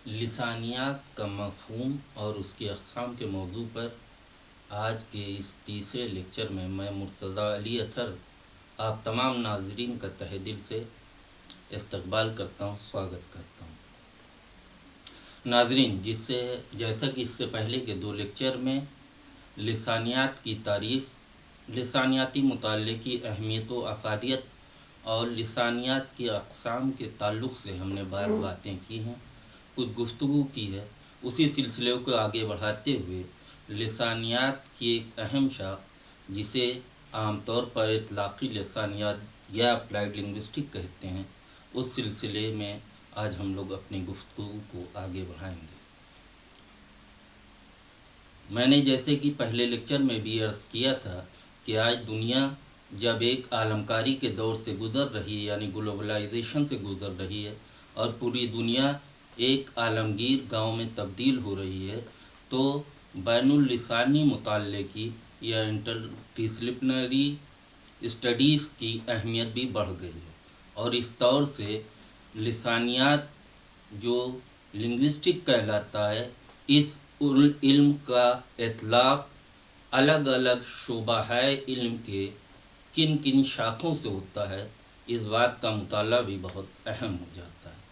लिसानियात का मफ़हूम और उसकी अक़साम के मौजू पर आज के इस तीसरे लेक्चर में मैं मुर्तज़ा अली अतहर आप तमाम नाज़रीन का तहे दिल से इस्तक़बाल करता हूँ, स्वागत करता हूँ। नाज़रीन, जैसा कि इससे पहले के दो लेक्चर में लिसानियात की तारीफ़, लिसानियाती मुताले की अहमियत व अफ़ादियत और लिसानियात की अक़साम के ताल्लुक़ से हमने बातें की हैं, कुछ गुफ्तगू की है। उसी सिलसिले को आगे बढ़ाते हुए लिसानियात की एक अहम शाख जिसे आमतौर पर इतलाक़ी लिसानियात या अप्लाइड लिंग्विस्टिक कहते हैं, उस सिलसिले में आज हम लोग अपनी गुफ्तगू को आगे बढ़ाएंगे। मैंने जैसे कि पहले लेक्चर में भी अर्ज़ किया था कि आज दुनिया जब एक आलमकारी के दौर से गुज़र रही है, यानी ग्लोबलाइजेशन से गुज़र रही है और पूरी दुनिया एक आलमगीर गांव में तब्दील हो रही है, तो बैनुल लिसानी मुताले की या इंटरडिसिप्लिनरी स्टडीज़ की अहमियत भी बढ़ गई है और इस तौर से लिसानियात जो लिंग्विस्टिक कहलाता है, इस इल्म का इतलाक़ अलग अलग शोबाए इल्म के किन किन शाखों से होता है, इस बात का मुताला भी बहुत अहम हो जाता है।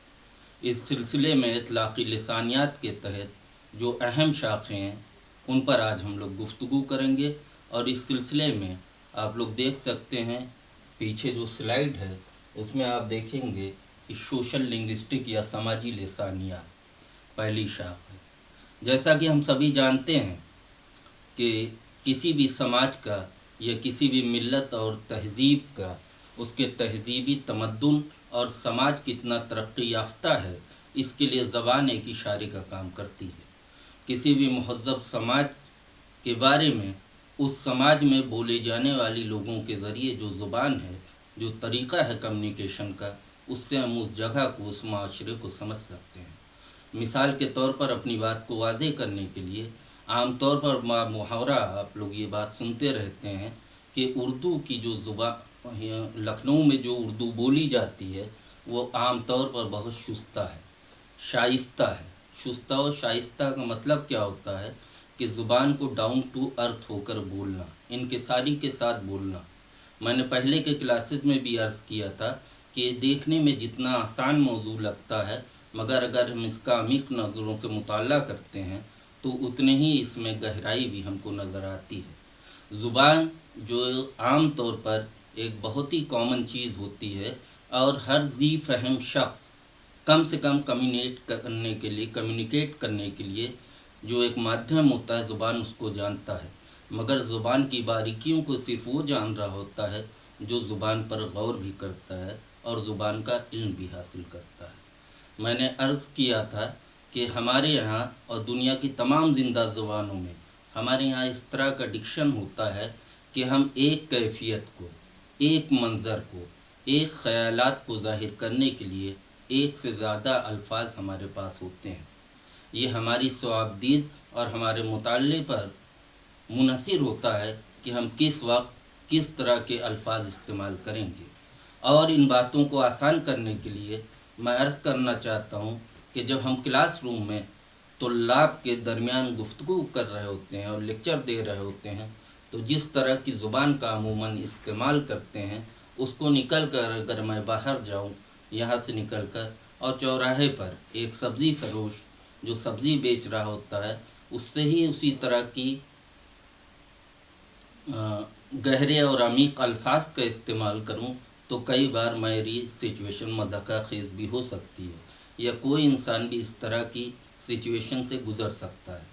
इस सिलसिले में इतलाक़ी लिसानियात के तहत जो अहम शाखें हैं उन पर आज हम लोग गुफ्तगू करेंगे और इस सिलसिले में आप लोग देख सकते हैं पीछे जो स्लाइड है उसमें आप देखेंगे कि सोशल लिंग्विस्टिक या समाजी लिसानियात पहली शाख है। जैसा कि हम सभी जानते हैं कि किसी भी समाज का या किसी भी मिल्लत और तहज़ीब का, उसके तहज़ीबी तमद्दुन और समाज कितना तरक्की याफ्ता है, इसके लिए ज़बान एक इशारे का काम करती है। किसी भी महज़्ज़ब समाज के बारे में उस समाज में बोले जाने वाली लोगों के ज़रिए जो ज़ुबान है, जो तरीक़ा है कम्युनिकेशन का, उससे हम उस जगह को, उस माशरे को समझ सकते हैं। मिसाल के तौर पर अपनी बात को वाज़े करने के लिए आम तौर पर मुहावरा आप लोग ये बात सुनते रहते हैं कि उर्दू की जो ज़ुबान लखनऊ में जो उर्दू बोली जाती है वो आम तौर पर बहुत शुस्ता है, शाइस्ता है। शुस्ता और शाइस्ता का मतलब क्या होता है कि ज़ुबान को डाउन टू अर्थ होकर बोलना, इनकिसारी के साथ बोलना। मैंने पहले के क्लासेस में भी अर्ज़ किया था कि देखने में जितना आसान मौजू लगता है, मगर अगर हम इसका अमीक नज़रों से मुताला करते हैं तो उतने ही इसमें गहराई भी हमको नज़र आती है। ज़ुबान जो आम तौर पर एक बहुत ही कॉमन चीज़ होती है और हर ज़ी फ़हम शख्स कम से कम कम्युनिकेट करने के लिए जो एक माध्यम होता है, ज़ुबान उसको जानता है। मगर ज़ुबान की बारीकियों को सिर्फ वो जान रहा होता है जो ज़ुबान पर गौर भी करता है और ज़ुबान का इल्म भी हासिल करता है। मैंने अर्ज़ किया था कि हमारे यहाँ और दुनिया की तमाम ज़िंदा ज़ुबानों में हमारे यहाँ इस तरह का डिक्शन होता है कि हम एक कैफियत को, एक मंज़र को, एक ख़यालात को ज़ाहिर करने के लिए एक से ज़्यादा अल्फाज हमारे पास होते हैं। ये हमारी स्वाबदीद और हमारे मुताले पर मुनहसिर होता है कि हम किस वक्त किस तरह के अल्फाज इस्तेमाल करेंगे। और इन बातों को आसान करने के लिए मैं अर्ज़ करना चाहता हूँ कि जब हम क्लासरूम में तुल्लाब के दरमियान गुफ्तगू कर रहे होते हैं और लेक्चर दे रहे होते हैं, तो जिस तरह की ज़ुबान का अमूमन इस्तेमाल करते हैं, उसको निकल कर अगर मैं बाहर जाऊँ यहाँ से निकल कर और चौराहे पर एक सब्ज़ी फरोश जो सब्ज़ी बेच रहा होता है उससे ही उसी तरह की गहरे और अमीक अल्फाज का इस्तेमाल करूं, तो कई बार मेरी सिचुएशन मज़ाक़ा ख़ेज़ भी हो सकती है या कोई इंसान भी इस तरह की सिचुएशन से गुज़र सकता है।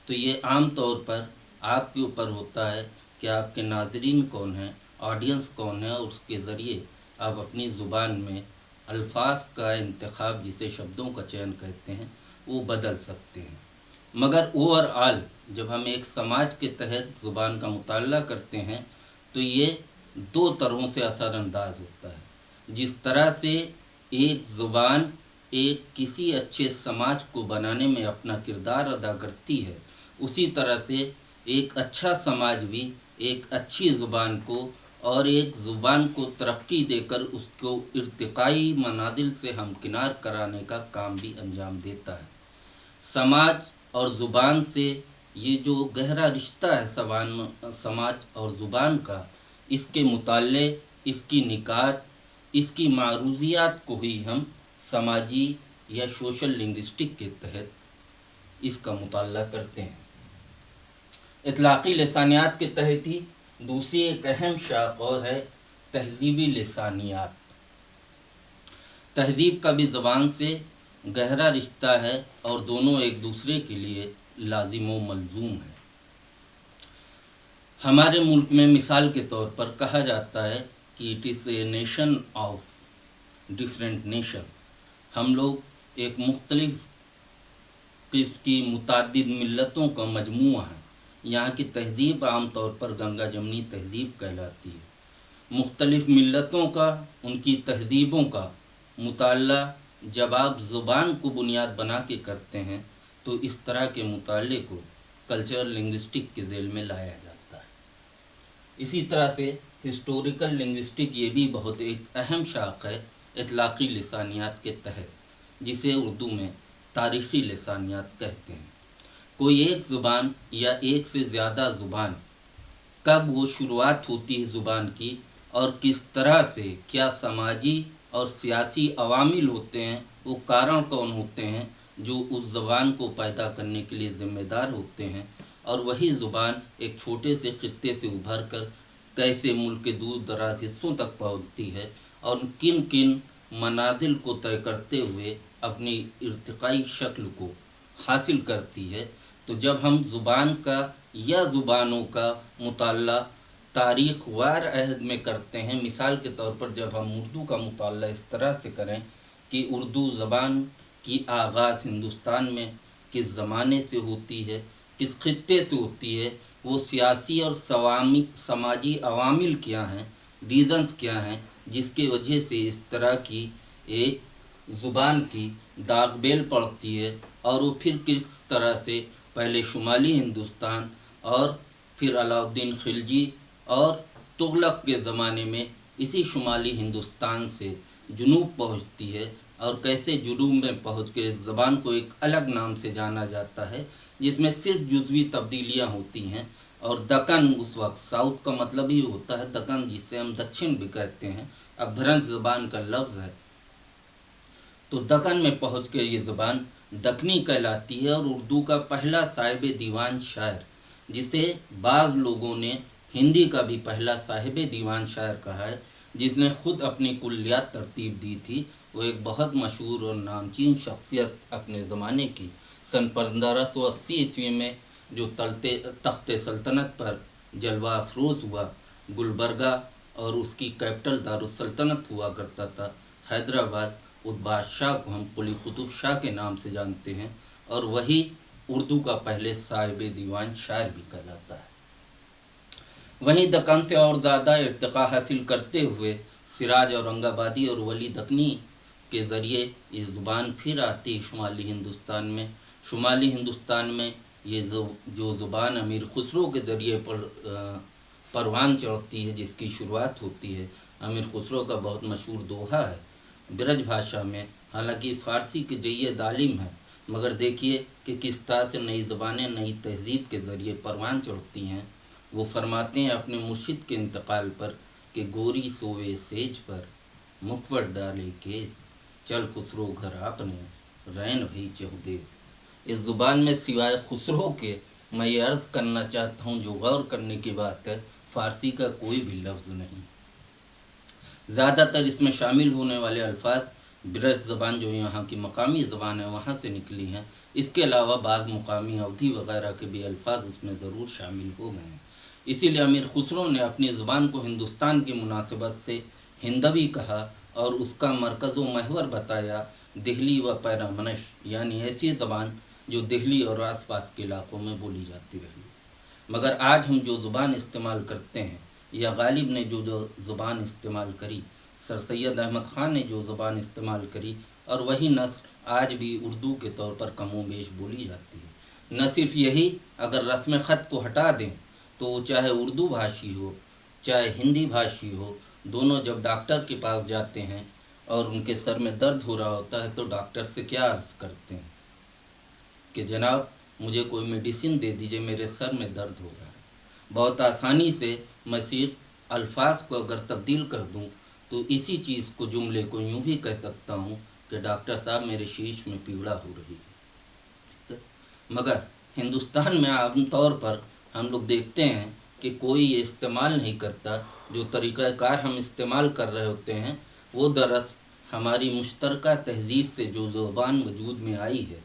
तो ये आम तौर पर आपके ऊपर होता है कि आपके नाज़रीन कौन हैं, ऑडियंस कौन है, और उसके ज़रिए आप अपनी ज़ुबान में अल्फाज का इंतखाब, जिसे शब्दों का चयन कहते हैं, वो बदल सकते हैं। मगर ओवरऑल जब हम एक समाज के तहत ज़ुबान का मुताला करते हैं तो ये दो तरहों से असरअंदाज होता है। जिस तरह से एक ज़ुबान एक किसी अच्छे समाज को बनाने में अपना किरदार अदा करती है, उसी तरह से एक अच्छा समाज भी एक अच्छी ज़ुबान को और एक ज़ुबान को तरक्की देकर उसको इर्तिकाई मनाजिल से हमकिनार कराने का काम भी अंजाम देता है। समाज और ज़ुबान से ये जो गहरा रिश्ता है समाज और ज़ुबान का, इसके मुताले, इसकी निकात, इसकी मारूजियात को ही हम समाजी या सोशल लिंग्विस्टिक के तहत इसका मुताला करते हैं। इतलाक़ी लिसानियात के तहत ही दूसरी एक अहम शाख और है तहजीबी लिसानियात। तहजीब का भी ज़बान से गहरा रिश्ता है और दोनों एक दूसरे के लिए लाजिम व मलजूम है। हमारे मुल्क में मिसाल के तौर पर कहा जाता है कि it is a nation of different nation. हम लोग एक मुख्तलिफ किस्म की मुतादिद मिल्लतों का मजमूआ है। यहाँ की तहजीब आम तौर पर गंगा जमनी तहजीब कहलाती है। मुख्तलिफ मिल्लतों का, उनकी तहजीबों का मुताला जब आप ज़ुबान को बुनियाद बना के करते हैं तो इस तरह के मुताले को कल्चरल लिंग्विस्टिक के ज़ेल में लाया जाता है। इसी तरह से हिस्टोरिकल लिंग्विस्टिक ये भी बहुत एक अहम शाख है इतलाक़ी लिसानियात के तहत, जिसे उर्दू में तारीख़ी लिसानियात कहते हैं। कोई एक ज़ुबान या एक से ज़्यादा ज़ुबान, कब वो शुरुआत होती है ज़ुबान की और किस तरह से, क्या समाजी और सियासी अवामिल होते हैं, वो कारण कौन होते हैं जो उस ज़ुबान को पैदा करने के लिए ज़िम्मेदार होते हैं, और वही ज़ुबान एक छोटे से खित्ते से उभर कर कैसे मुल्क के दूर दराज हिस्सों तक पहुँचती है और किन किन मनाजिल को तय करते हुए अपनी इर्तिकाई शक्ल को हासिल करती है। तो जब हम ज़ुबान का या ज़ुबानों का मुताला तारीख़ वार अहद में करते हैं, मिसाल के तौर पर जब हम उर्दू का मुताला इस तरह से करें कि उर्दू ज़बान की आगाज़ हिंदुस्तान में किस ज़माने से होती है, किस खित्ते से होती है, वो सियासी और समाजी अवामिल क्या हैं, रीज़न्स क्या हैं जिसके वजह से इस तरह की एक ज़ुबान की दागबेल पड़ती है, और वो फिर किस तरह से पहले शुमाली हिंदुस्तान और फिर अलाउद्दीन खिलजी और तुगलक के ज़माने में इसी शुमाली हिंदुस्तान से जुनूब पहुंचती है, और कैसे जुनूब में पहुंच के ज़बान को एक अलग नाम से जाना जाता है जिसमें सिर्फ जुज़वी तब्दीलियां होती हैं। और दक्कन, उस वक्त साउथ का मतलब ही होता है दक्कन, जिसे हम दक्षिण भी कहते हैं, अभ्रंश ज़बान का लफ्ज़ है। तो दक्कन में पहुँच के ये ज़बान दक्कनी कहलाती है। और उर्दू का पहला साहिब दीवान शायर, जिसे बाज़ लोगों ने हिंदी का भी पहला साहिब दीवान शायर कहा है, जिसने खुद अपनी कुल्लियात तरतीब दी थी, वो एक बहुत मशहूर और नामचीन शख्सियत अपने ज़माने की, सन 1580 ईस्वी में जो तख्ते सल्तनत पर जलवा अफरोज़ हुआ, गुलबर्गा और उसकी कैपिटल दारुस्सल्तनत हुआ करता था हैदराबाद, उस बादशाह को हम कुली कुतुब शाह के नाम से जानते हैं, और वही उर्दू का पहले साहिब दीवान शायर भी कहलाता है। वहीं दक्कन से और ज़्यादा इर्तिका हासिल करते हुए सिराज औरंगाबादी और वली दक्कनी के ज़रिए ये ज़ुबान फिर आती है शुमाली हिंदुस्तान में। शुमाली हिंदुस्तान में ये जो ज़ुबान अमीर खुसरो के ज़रिए परवान चढ़ती है, जिसकी शुरुआत होती है, अमीर खुसरो का बहुत मशहूर दोहा है ब्रज भाषा में, हालांकि फ़ारसी के जरिए दालिम है, मगर देखिए कि किस तरह से नई ज़बानें नई तहजीब के ज़रिए परवान चढ़ती हैं। वो फरमाते हैं अपने मुर्शिद के इंतकाल पर कि गोरी सोवे सेज पर मुखबर डाले केस, चल खुसरो घर आपने रैन भई चहुदेस। इस ज़ुबान में सिवाय खुसरो के मैं ये अर्ज़ करना चाहता हूँ, जो गौर करने की बात है, फ़ारसी का कोई भी लफ्ज़ नहीं। ज़्यादातर इसमें शामिल होने वाले अल्फाज ब्रज ज़बान जो यहाँ की मकामी ज़बान है वहाँ से निकली हैं। इसके अलावा बाज़ मुकामी अवधी वगैरह के भी अल्फाज उसमें ज़रूर शामिल हो गए हैं। इसीलिए अमीर खुसरो ने अपनी ज़बान को हिंदुस्तान की मुनासिबत से हिंदवी कहा और उसका मरकज़ व महवर बताया दिल्ली व पैरामनश, यानी ऐसी ज़बान जो दिल्ली और आसपास के इलाक़ों में बोली जाती रही। मगर आज हम जो ज़ुबान इस्तेमाल करते हैं, या गालिब ने जो ज़ुबान इस्तेमाल करी, सर सैयद अहमद ख़ान ने जो ज़ुबान इस्तेमाल करी, और वही नस्ल आज भी उर्दू के तौर पर कमोबेश बोली जाती है। न सिर्फ यही, अगर रस्म ख़त को हटा दें तो चाहे उर्दू भाषी हो चाहे हिंदी भाषी हो, दोनों जब डॉक्टर के पास जाते हैं और उनके सर में दर्द हो रहा होता है तो डॉक्टर से क्या अर्ज़ करते हैं कि जनाब मुझे कोई मेडिसिन दे दीजिए, मेरे सर में दर्द हो रहा है। बहुत आसानी से मैं सिर्फ अल्फाज को अगर तब्दील कर दूं तो इसी चीज़ को, जुमले को यूं भी कह सकता हूं कि डॉक्टर साहब मेरे शीश में पीड़ा हो रही है। मगर हिंदुस्तान में आमतौर पर हम लोग देखते हैं कि कोई ये इस्तेमाल नहीं करता। जो तरीक़ाकार हम इस्तेमाल कर रहे होते हैं वो दरअसल हमारी मुश्तरका तहज़ीब से जो ज़ुबान वजूद में आई है।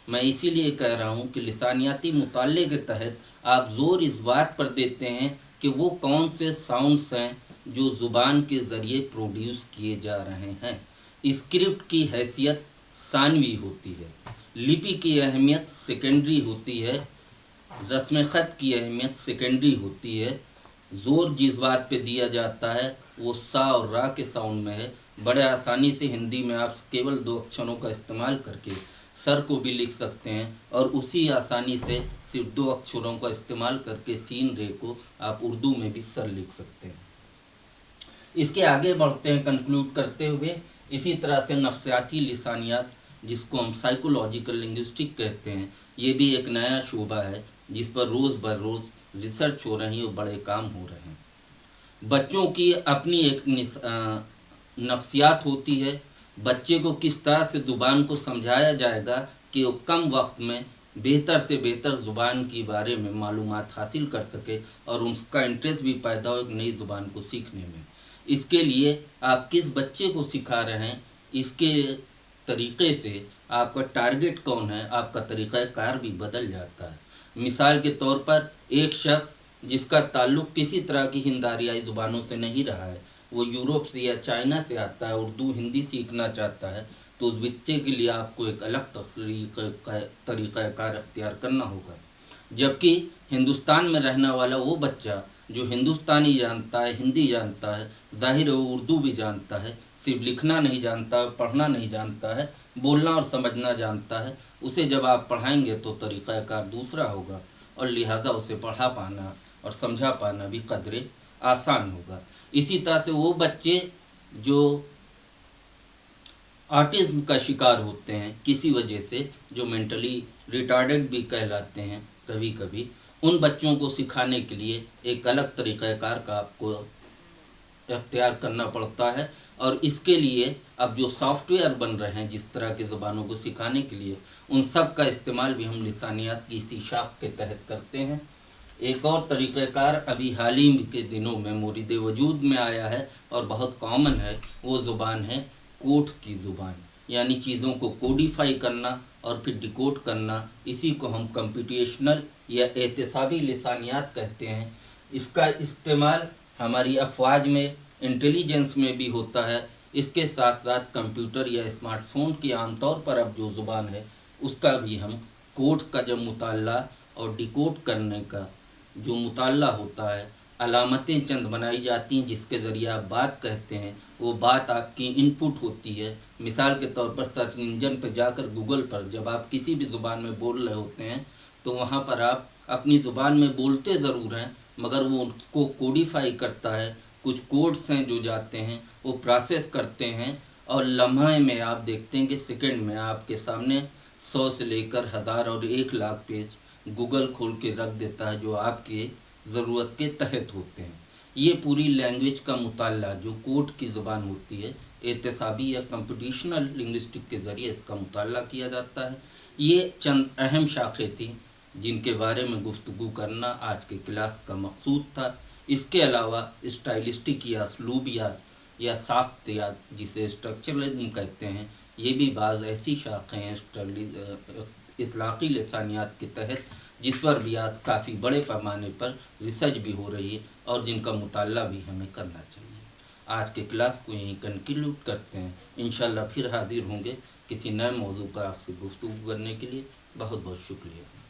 मैं इसीलिए कह रहा हूँ कि लिसानियाती मुताले के तहत आप ज़ोर इस बात पर देते हैं कि वो कौन से साउंड्स हैं जो ज़ुबान के ज़रिए प्रोड्यूस किए जा रहे हैं। स्क्रिप्ट की हैसियत सानवी होती है, लिपि की अहमियत सेकेंडरी होती है, रस्म ख़त की अहमियत सेकेंडरी होती है। ज़ोर जिस बात पे दिया जाता है वो सा और रा के साउंड में है। बड़े आसानी से हिंदी में आप केवल 2 अक्षरों का इस्तेमाल करके सर को भी लिख सकते हैं और उसी आसानी से सिर्फ 2 अक्षरों का इस्तेमाल करके सीन रे को आप उर्दू में भी सर लिख सकते हैं। इसके आगे बढ़ते हैं कंक्लूड करते हुए। इसी तरह से नफ्सियाती लिसानियात, जिसको हम साइकोलॉजिकल लिंग्विस्टिक कहते हैं, ये भी एक नया शोबा है जिस पर रोज़ बर रोज़ रिसर्च हो रही है और बड़े काम हो रहे हैं। बच्चों की अपनी एक नफ्सियात होती है। बच्चे को किस तरह से ज़ुबान को समझाया जाएगा कि वो कम वक्त में बेहतर से बेहतर ज़ुबान के बारे में मालूमात हासिल कर सके और उसका इंटरेस्ट भी पैदा हो एक नई ज़ुबान को सीखने में। इसके लिए आप किस बच्चे को सिखा रहे हैं, इसके तरीक़े से आपका टारगेट कौन है, आपका तरीक़ाकार भी बदल जाता है। मिसाल के तौर पर एक शख्स जिसका ताल्लुक़ किसी तरह की हिंद आरियाई ज़ुबानों से नहीं रहा है, वो यूरोप से या चाइना से आता है, उर्दू हिंदी सीखना चाहता है, तो उस बच्चे के लिए आपको एक अलग तरीक़ाकार अख्तियार करना होगा। जबकि हिंदुस्तान में रहने वाला वो बच्चा जो हिंदुस्तानी जानता है, हिंदी जानता है, ज़ाहिर है वो उर्दू भी जानता है, सिर्फ लिखना नहीं जानता, पढ़ना नहीं जानता है, बोलना और समझना जानता है, उसे जब आप पढ़ाएंगे तो तरीक़ाकार दूसरा होगा और लिहाजा उसे पढ़ा पाना और समझा पाना भी कदरे आसान होगा। इसी तरह से वो बच्चे जो ऑटिज़्म का शिकार होते हैं किसी वजह से, जो मेंटली रिटार्डेड भी कहलाते हैं कभी कभी, उन बच्चों को सिखाने के लिए एक अलग तरीक़ाकार का आपको अख्तियार करना पड़ता है। और इसके लिए अब जो सॉफ्टवेयर बन रहे हैं जिस तरह की ज़ुबानों को सिखाने के लिए, उन सब का इस्तेमाल भी हम लिसानियात की इसी शाख के तहत करते हैं। एक और तरीक़ाकार अभी हाल ही के दिनों में मोरिद वजूद में आया है और बहुत कॉमन है, वो ज़ुबान है कोड की ज़ुबान, यानी चीज़ों को कोडिफाई करना और फिर डिकोड करना। इसी को हम कंप्यूटेशनल या एहतिसाबी लिसानियात कहते हैं। इसका इस्तेमाल हमारी अफवाज में, इंटेलिजेंस में भी होता है। इसके साथ साथ कंप्यूटर या स्मार्टफोन की आमतौर पर अब जो ज़ुबान है उसका भी हम कोड का जब मुताला और डिकोड करने का जो मुताला होता है, अलामतें चंद बनाई जाती हैं जिसके ज़रिए आप बात कहते हैं, वो बात आपकी इनपुट होती है। मिसाल के तौर पर सर्च इंजन पर जाकर गूगल पर जब आप किसी भी ज़ुबान में बोल रहे होते हैं तो वहाँ पर आप अपनी ज़ुबान में बोलते ज़रूर हैं मगर वो उसको कोडिफाई करता है। कुछ कोड्स हैं जो जाते हैं, वो प्रोसेस करते हैं और लम्हे में आप देखते हैं कि सेकंड में आपके सामने 100 से लेकर 1000 और 1 लाख पेज गूगल खोल के रख देता है जो आपके ज़रूरत के तहत होते हैं। ये पूरी लैंग्वेज का मुताला जो कोड की ज़ुबान होती है, एहतिसाबी या कंप्यूटेशनल लिंग्विस्टिक के ज़रिए इसका मुताला किया जाता है। ये चंद अहम शाखें थी जिनके बारे में गुफ्तगू करना आज के क्लास का मकसूद था। इसके अलावा स्टाइलिस्टिक या असलूबियात या साख्तियात जिसे स्ट्रक्चरलिज्म कहते हैं, ये भी बाज़ ऐसी शाखें हैं इतलाक़ी लिसानियात के तहत जिस पर भी आज काफ़ी बड़े पैमाने पर रिसर्च भी हो रही है और जिनका मुताला भी हमें करना चाहिए। आज के क्लास को यहीं कंक्लूड करते हैं। इंशाअल्लाह फिर हाजिर होंगे किसी नए मौजू पर आपसे गुफ्तगू करने के लिए। बहुत बहुत शुक्रिया।